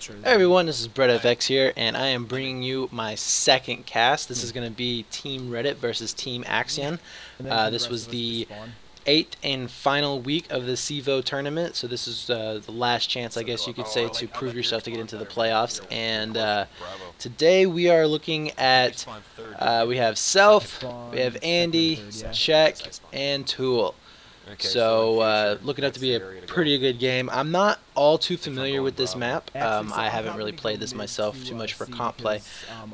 culture. Hey everyone, this is BrettFX here, and I am bringing you my second cast. This is going to be Team Reddit versus Team Axiom. This was the 8th and final week of the CVO tournament, so this is the last chance, I guess you could say, to prove yourself to get into the playoffs. And today we are looking at, we have Self, we have Andy, Check, and Tool. So looking up to be a pretty good game. I'm not all too familiar with this map. I haven't really played this myself too much for comp play,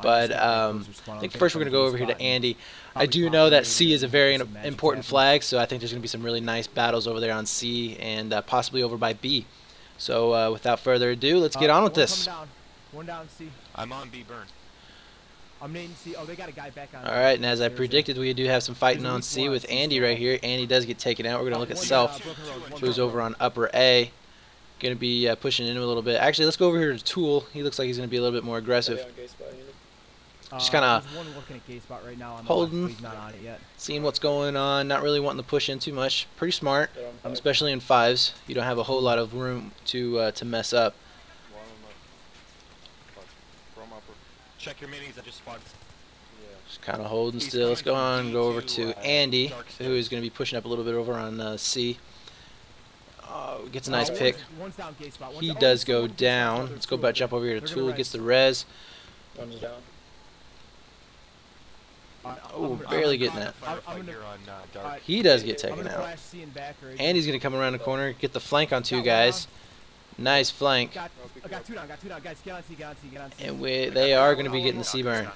but I think first we're going to go over here to Andy. I do know that C is a very important flag, so I think there's going to be some really nice battles over there on C and possibly over by B. So without further ado, let's get on with this. One down, C. I'm on B burn. I'm nading C. Oh, they got a guy back on. Alright, and as I predicted, we do have some fighting on C with Andy right here. Andy does get taken out. We're going to look at Self, who's over on upper A. Going to be pushing into a little bit. Actually, let's go over here to Tool. He looks like he's going to be a little bit more aggressive. Just kind of holding, seeing what's going on, not really wanting to push in too much. Pretty smart, especially in 5s. You don't have a whole lot of room to mess up. Check your minis, I just spawned. Just kind of holding still. Let's go on and go over to Andy, who is going to be pushing up a little bit over on C. Gets a nice pick. He does go down. Let's go back, jump over here to Tool, gets the res. Oh, barely getting that. He does get taken out. Andy's going to come around the corner, get the flank on 2 guys. Nice flank. And they are going to be getting the C burn.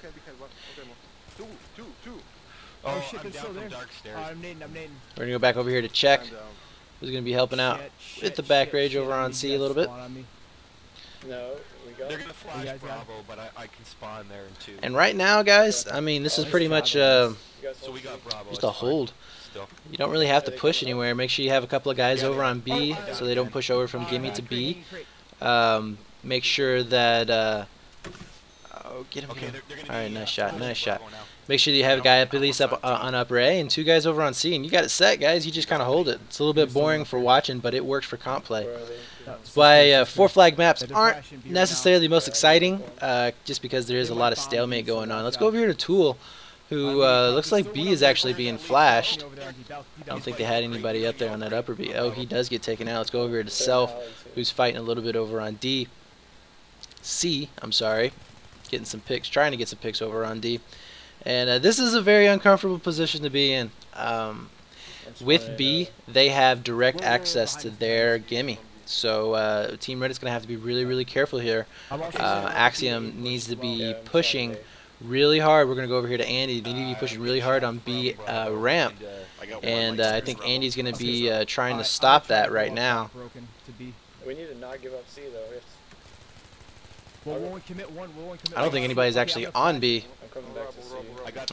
Oh shit, they're still there. We're going to go back over here to Check, who's going to be helping out with the back rage over on C a little bit. No, they're going to flash Bravo, but I can spawn there in 2. And right now, guys, I mean, this is pretty much just a hold. You don't really have to push anywhere. Make sure you have a couple of guys over on B so they don't push over from gimme to B. Make sure that oh, get him. Alright, nice shot, nice shot. Make sure you have a guy up at least up on upper A and 2 guys over on C, and you got it set, guys. You just kind of hold it. It's a little bit boring for watching, but it works for comp play. That's why 4 flag maps aren't necessarily the most exciting, just because there is a lot of stalemate going on. Let's go over here to Tool, who looks like B is actually being flashed. I don't think they had anybody up there on that upper B. Oh, he does get taken out. Let's go over here to Self, who's fighting a little bit over on D. C, I'm sorry. Getting some picks, trying to get some picks over on D. And this is a very uncomfortable position to be in. With B, they have direct access to their gimme. So Team Reddit's going to have to be really, really careful here. Axiom needs to be pushing really hard. We're going to go over here to Andy. They need to be pushing really hard on B ramp. And I think Andy's going to be trying to stop that right now. We need to not give up C, though. I don't think anybody's actually on B.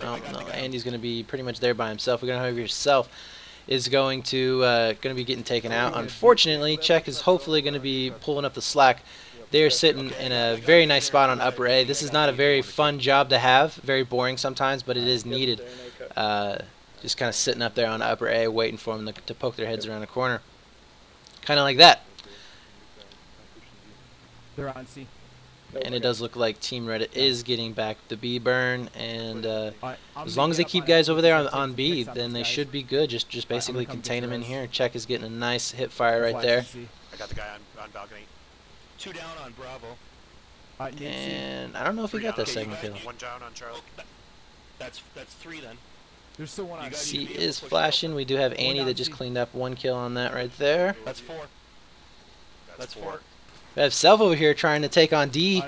No, Andy's going to be pretty much there by himself. We're going to have yourself is going to be getting taken out. Unfortunately, Check is hopefully going to be pulling up the slack. They're sitting in a very nice spot on upper A. This is not a very fun job to have, very boring sometimes, but it is needed. Just kind of sitting up there on upper A waiting for them to poke their heads around the corner. Kind of like that. They're on C. And it does look like Team Reddit is getting back the B burn, and as long as they keep guys over there on B, then they should be good. Just basically contain them in here. Check is getting a nice hip fire right there. I got the guy on balcony. 2 down on Bravo. And I don't know if he got that second kill. 1 down on Charlie. That's 3 then. There's still 1 on C is flashing. We do have Andy that just cleaned up 1 kill on that right there. That's 4. That's 4. We have Self over here trying to take on D.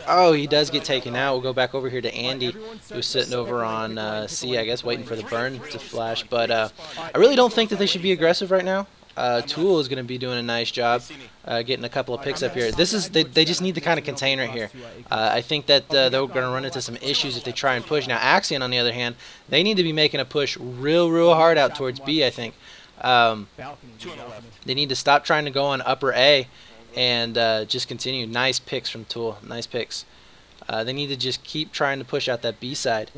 Oh, he does get taken out. We'll go back over here to Andy, who's sitting over on C, I guess, waiting for the burn to flash. But I really don't think that they should be aggressive right now. Tool is going to be doing a nice job getting a couple of picks up here. They just need to kind of contain right here. I think that they're going to run into some issues if they try and push. Now, Axiom, on the other hand, they need to be making a push real hard out towards B, I think. They need to stop trying to go on upper A and just continue. Nice picks from Tool. Nice picks. They need to just keep trying to push out that B side,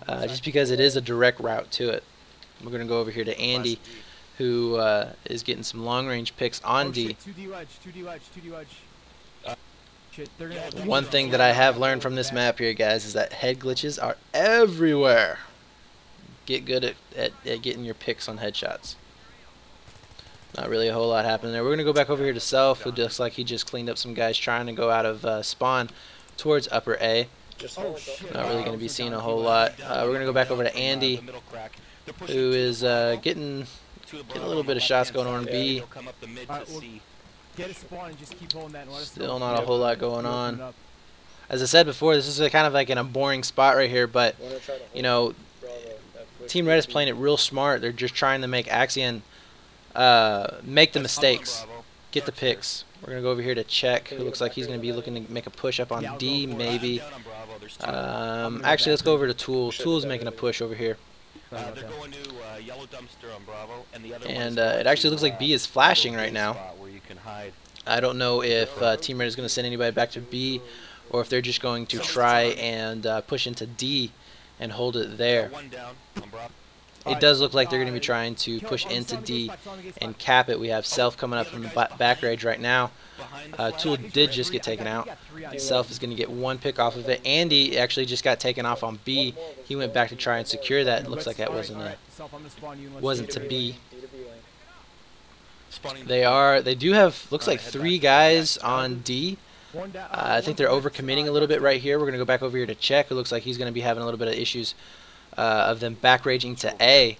just because it is a direct route to it. We're going to go over here to Andy, who is getting some long-range picks on D. 2D wedge. Shit, they're gonna have One thing that I have learned from this map here, guys, is that head glitches are everywhere. Get good at getting your picks on headshots. Not really a whole lot happening there. We're going to go back over here to Self, who looks like he just cleaned up some guys trying to go out of spawn towards upper A. Not really going to be seeing a whole lot. We're going to go back over to Andy, who is getting a little bit of shots going on B. Get a spawn and just keep holding that and let us Still not a whole lot going on. As I said before, this is kind of like in a boring spot right here, but you know, Team Red is playing it real smart. They're just trying to make Axiom make the mistakes, get the picks. We're gonna go over here to Check, who looks like he's gonna be looking to make a push up on D, maybe. Actually, let's go over to Tool. Tool's making a push over here. And it actually looks like B is flashing right now. I don't know if Team Red is going to send anybody back to B, or if they're just going to try and push into D and hold it there. It does look like they're going to be trying to push into D and cap it. We have Self coming up from the back rage right now. Tool did just get taken out. Self is going to get one pick off of it. Andy actually just got taken off on B. He went back to try and secure that. It looks like that wasn't to be. They do have, looks like 3 guys on D. I think they're overcommitting a little bit right here. We're going to go back over here to Check. It looks like he's going to be having a little bit of issues of them back raging to A.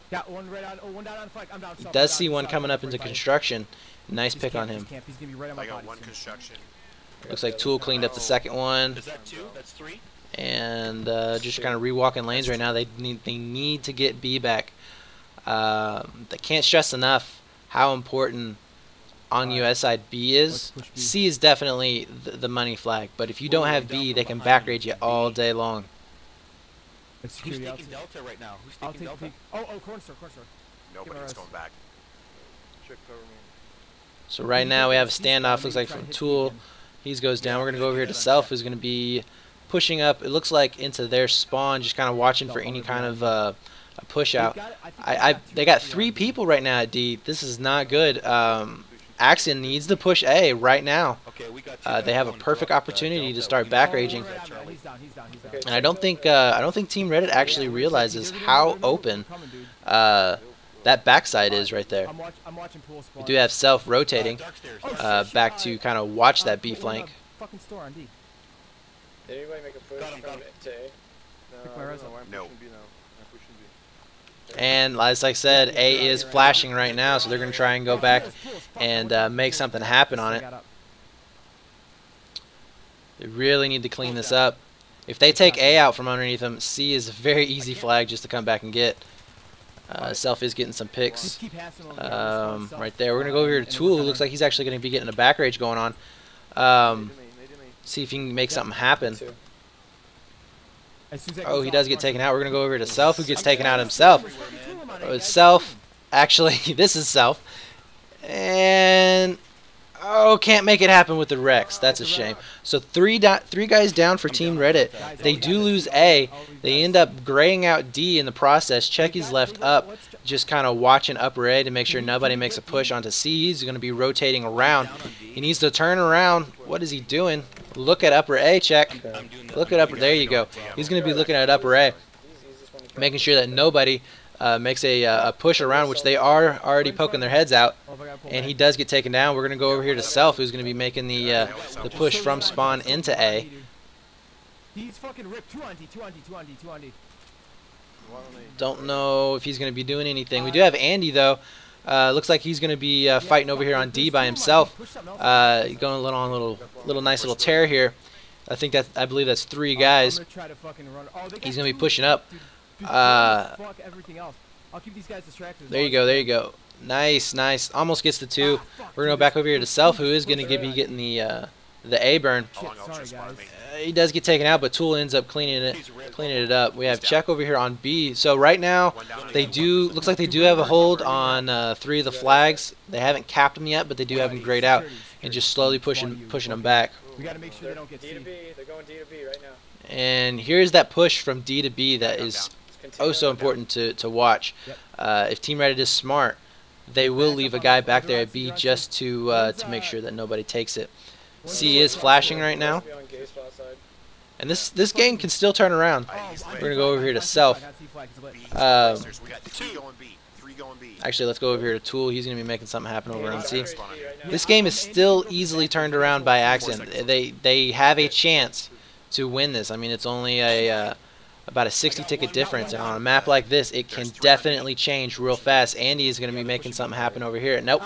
He does see one coming up into construction. Nice pick on him. I got one construction. Looks like Tool cleaned up the second one. Is that 2? That's 3? And just kind of rewalking lanes right now. They need to get B back. They can't stress enough how important on US side B is. C is definitely the money flag, but if you don't have B, they can back rage you all day long. Who's taking Delta right now? Who's taking Delta? Oh, corner store. Nobody's going back. So right now we have a standoff, looks like from Tool. He goes down. We're going to go over here to Self, who's going to be pushing up, it looks like, into their spawn, just kind of watching for any kind of a push out. They got 3 people right now at D. This is not good. Axiom needs to push A right now. They have a perfect opportunity to start back raging. And I don't think Team Reddit actually realizes how open that backside is right there. We do have Self rotating back to kind of watch that B flank. Did anybody make a push from to A? No. And as I said, A is flashing right now, so they're going to try and go back and make something happen on it. They really need to clean this up. If they take A out from underneath them, C is a very easy flag just to come back and get. Self is getting some picks right there. We're going to go over here to Tool, who looks like he's actually going to be getting a back rage going on. See if he can make something happen. Oh, he does get taken out. We're going to go over to Self, who gets taken out himself. Self, actually, this is Self. And, oh, can't make it happen with the Rex. That's a shame. So three guys down for Team Reddit. They do lose A. They end up graying out D in the process. Checky's left up, just kind of watching upper A to make sure nobody makes a push onto C. He's going to be rotating around. He needs to turn around. What is he doing? Look at upper A, Check. Look at upper. There you go. He's going to be looking at upper A, making sure that nobody makes a push around, which they are already poking their heads out. And he does get taken down. We're going to go over here to Self, who's going to be making the push from spawn into A. He's fucking ripped. 2 on D. Don't know if he's going to be doing anything. We do have Andy, though. Looks like he's going to be fighting over here on D by himself. Going on a little nice little tear here. I believe that's 3 guys. He's going to be pushing up. There you go. Nice. Almost gets the 2. We're going to go back over here to Self, who is going to be getting the A burn. He does get taken out, but Tool ends up cleaning it up. We have Check over here on B. So right now, looks like they do have a hold on 3 of the flags. They haven't capped them yet, but they do have them grayed out and just slowly pushing them back. We got to make sure they don't get D to B. They're going D to B right now. And here's that push from D to B that is oh so important to watch. If Team Reddit is smart, they will leave a guy back there at B just to make sure that nobody takes it. C is flashing right now. And this game can still turn around. We're going to go over here to Self. Actually, let's go over here to Tool. He's going to be making something happen over on C. This game is still easily turned around by Axiom. They have a chance to win this. I mean, it's only about a 60-ticket difference, and on a map like this, it can definitely change real fast. Andy is going to be making something happen over here. Nope,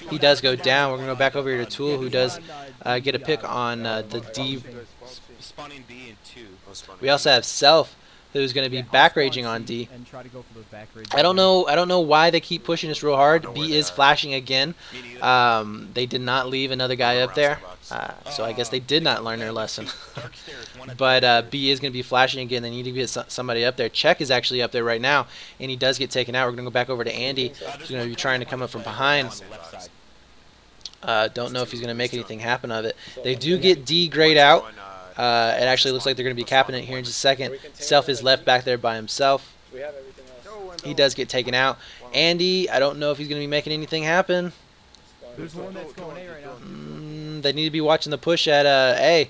he does go down. We're going to go back over here to Tool, who does get a pick on the D. We also have Self, who's going to be back raging on D. I don't know why they keep pushing this real hard. B is flashing again. They did not leave another guy up there, so I guess they did not learn their lesson. But B is going to be flashing again. They need to get somebody up there. Check is actually up there right now, and he does get taken out. We're going to go back over to Andy, who's going to be trying to come up from behind. Don't know if he's going to make anything happen of it. They do get D grayed out. It actually looks like they're going to be capping it here in just a second. Self is left back there by himself. He does get taken out. Andy, I don't know if he's going to be making anything happen. There's one that's going A right now. They need to be watching the push at A.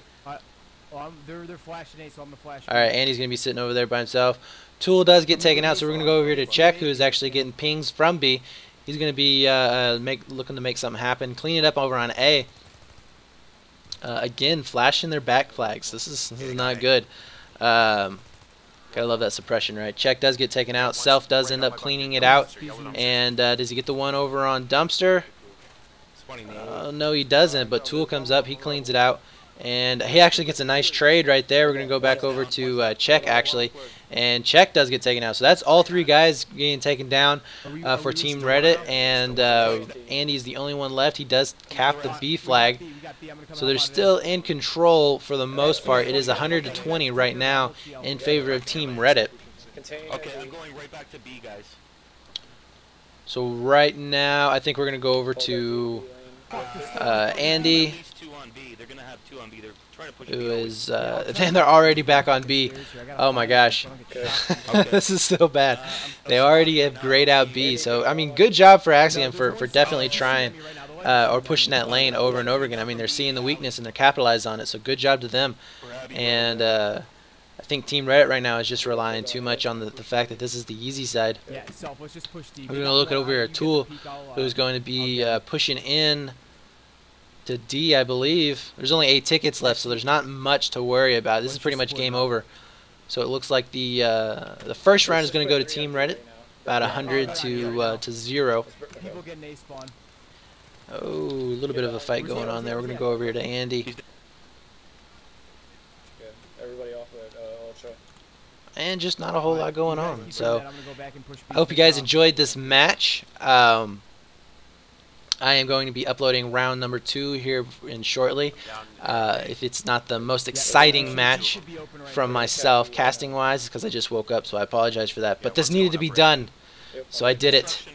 They're flashing A, so I'm going to flash. Alright, Andy's going to be sitting over there by himself. Tool does get taken out, so we're going to go over here to Check, who is actually getting pings from B. He's going to be looking to make something happen. Clean it up over on A. Again, flashing their back flags. This is not good. Gotta love that suppression, right? Check does get taken out. Self does end up cleaning it out. And does he get the one over on Dumpster? No, he doesn't. But Tool comes up. He cleans it out. And he actually gets a nice trade right there. We're going to go back over to Check, actually. And Check does get taken out. So that's all three guys getting taken down for Team Reddit. And Andy's the only one left. He does cap the B flag. So they're still in control for the most part. It is 100-20 right now in favor of Team Reddit. Okay, I'm going right back to B, guys. So right now, I think we're going to go over to Andy. Who is, and they're already back on B. Oh my gosh. This is so bad. They already have grayed out B. So, I mean, good job for Axiom for definitely trying or pushing that lane over and over again. I mean, they're seeing the weakness and they're capitalizing on it. So, good job to them. And I think Team Reddit right now is just relying too much on the fact that this is the easy side. We're going to look over here at Tool, who's going to be pushing in to D, I believe. There's only 8 tickets left, so there's not much to worry about. This is pretty much game over. So it looks like the first round is going to go to Team Reddit, about 100 to 0. Oh, a little bit of a fight going on there. We're going to go over here to Andy. And just not a whole lot going on. So I hope you guys enjoyed this match. I am going to be uploading round number 2 here in shortly. If it's not the most exciting match from myself casting wise, because I just woke up, so I apologize for that. But this needed to be done, so I did it.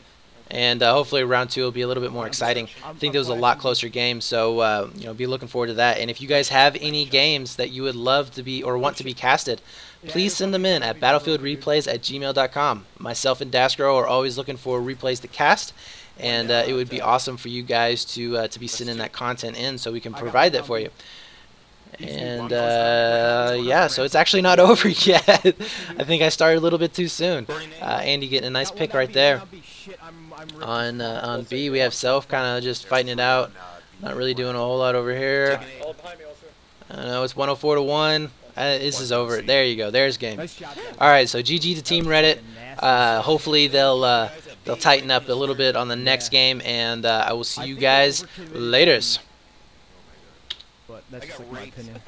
And hopefully round 2 will be a little bit more exciting. I think there was a lot closer game, so you know, be looking forward to that. And if you guys have any games that you would love to be or want to be casted, please send them in at battlefieldreplays@gmail.com. Myself and Daskro are always looking for replays to cast. And it would be awesome for you guys to be sending that content in so we can provide that for you. And yeah, so it's actually not over yet. I think I started a little bit too soon. Andy getting a nice pick right there. On B, we have Self kind of just fighting it out. Not really doing a whole lot over here. I know it's 104-1. This is over. There you go. There's game. All right, so GG to Team Reddit. Hopefully they'll tighten up a little bit on the next game, and I will see you guys later. But that's just like my opinion.